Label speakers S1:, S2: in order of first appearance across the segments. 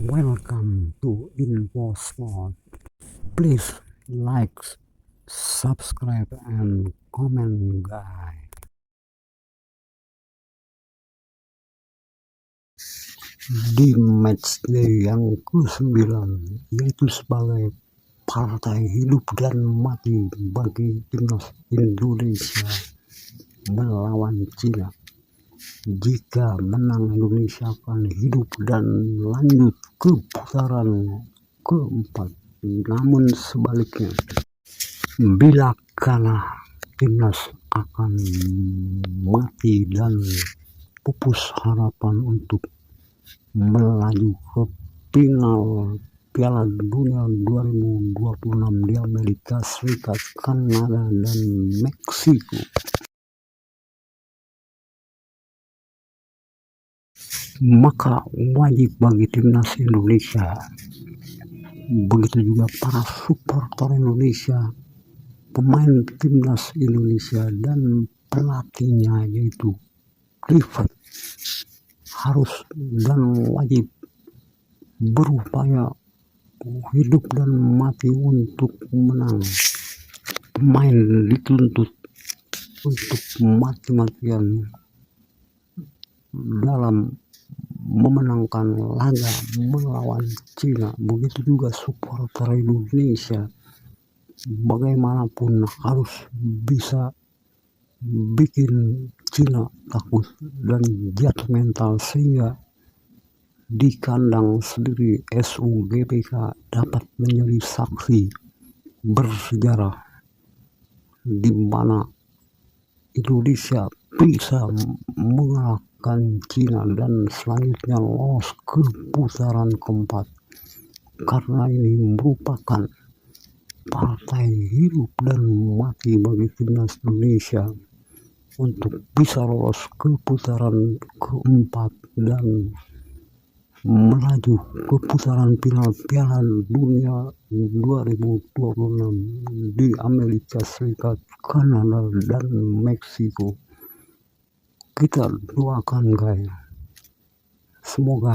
S1: Welcome to Info Sport. Please like, subscribe, and comment, guys. Di matchday yang ke-9, yaitu sebagai partai hidup dan mati bagi timnas Indonesia melawan Cina. Jika menang, Indonesia akan hidup dan lanjut ke putaran keempat. Namun sebaliknya, bila kalah, timnas akan mati dan pupus harapan untuk melaju ke final Piala Dunia 2026 di Amerika Serikat, Kanada, dan Meksiko. Maka wajib bagi timnas Indonesia, begitu juga para supporter Indonesia, pemain timnas Indonesia dan pelatihnya yaitu Clifford, harus dan wajib berupaya hidup dan mati untuk menang. Pemain dituntut untuk mati-matian dalam memenangkan laga melawan Cina. Begitu juga supporter Indonesia, bagaimanapun harus bisa bikin Cina takut dan jatuh mental, sehingga di kandang sendiri SUGBK dapat menjadi saksi bersejarah di mana Indonesia bisa mengalahkan Cina dan selanjutnya lolos ke putaran keempat. Karena ini merupakan partai hidup dan mati bagi timnas Indonesia untuk bisa lolos ke putaran keempat dan melaju ke putaran final Piala Dunia 2026 di Amerika Serikat, Kanada, dan Meksiko. Kita doakan, guys, semoga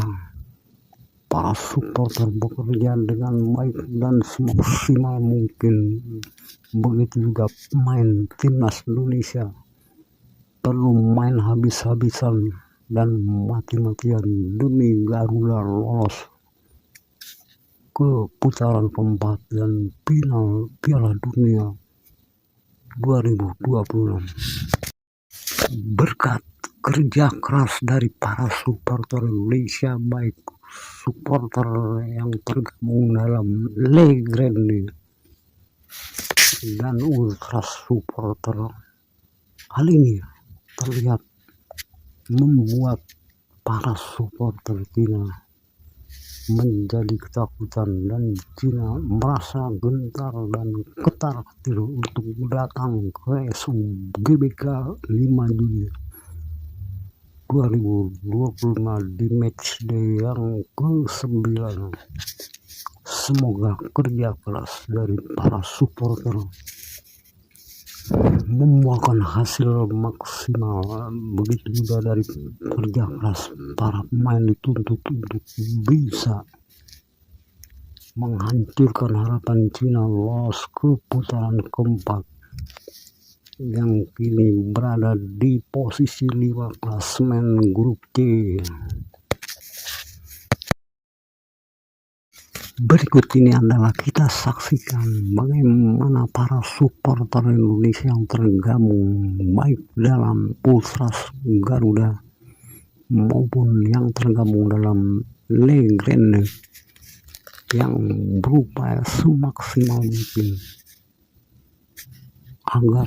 S1: para supporter bekerja dengan baik dan semaksimal mungkin. Begitu juga pemain timnas Indonesia perlu main habis-habisan dan mati-matian demi Garuda lolos ke putaran keempat dan final Piala Dunia 2026. Berkat kerja keras dari para supporter Indonesia, baik supporter yang tergabung dalam Legrand dan ultras supporter, hal ini terlihat membuat para supporter Cina menjadi ketakutan, dan Cina merasa gentar dan ketar-ketir untuk datang ke SUGBK 5 Juli 2025 di matchday yang ke-9. Semoga kerja keras dari para supporter membuahkan hasil maksimal. Begitu juga dari kerja keras para pemain dituntut untuk bisa menghancurkan harapan Cina lolos ke putaran keempat yang kini berada di posisi 5 klasemen grup C. Berikut ini adalah kita saksikan bagaimana para supporter Indonesia yang tergabung baik dalam Ultras Garuda maupun yang tergabung dalam Legrand yang berupaya semaksimal mungkin agar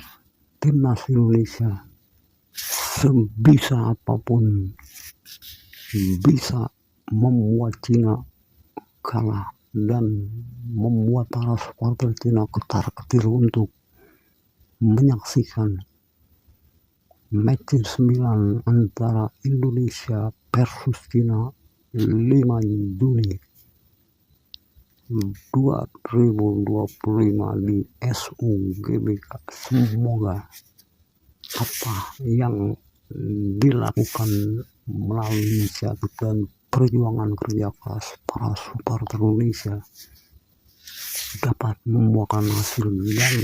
S1: timnas Indonesia sebisa apapun bisa membuat Cina kalah dan membuat para supporter Cina ketar-ketir untuk menyaksikan match 9 antara Indonesia versus Cina 5 Juni 2025 di SUGBK. Semoga apa yang dilakukan melalui inisiatif dan perjuangan kerja keras para supporter Indonesia dapat membuahkan hasil dan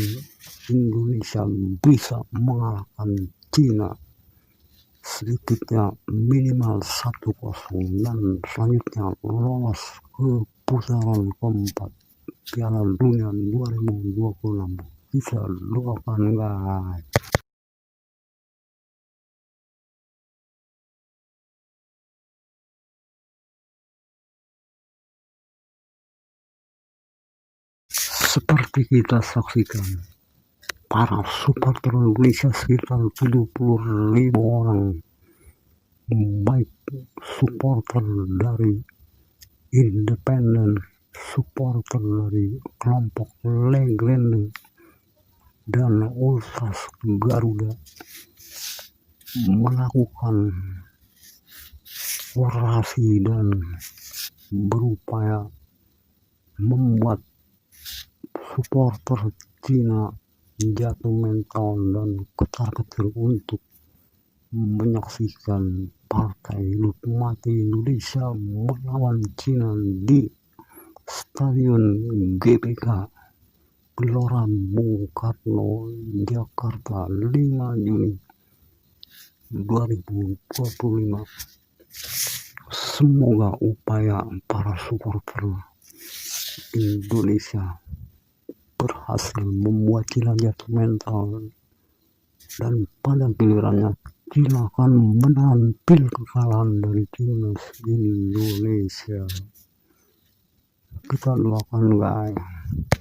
S1: Indonesia bisa mengalahkan Cina sedikitnya minimal 1-0 dan selanjutnya lolos ke putaran keempat Piala Dunia 2026. Bisa doakan guys. Seperti kita saksikan, para supporter Indonesia sekitar 70.000 orang, baik supporter dari Independen, supporter dari kelompok Legend dan Ultras Garuda, melakukan orasi dan berupaya membuat supporter Cina jatuh mental dan ketar-ketir untuk menyaksikan partai hidup mati Indonesia melawan Cina di Stadion GBK Gelora Bung Karno, Jakarta 5 Juni 2025. Semoga upaya para supporter Indonesia berhasil membuat Cina jatuh mental dan pada gilirannya Cina akan menampil kekalahan dari timnas Indonesia. Kita doakan guys.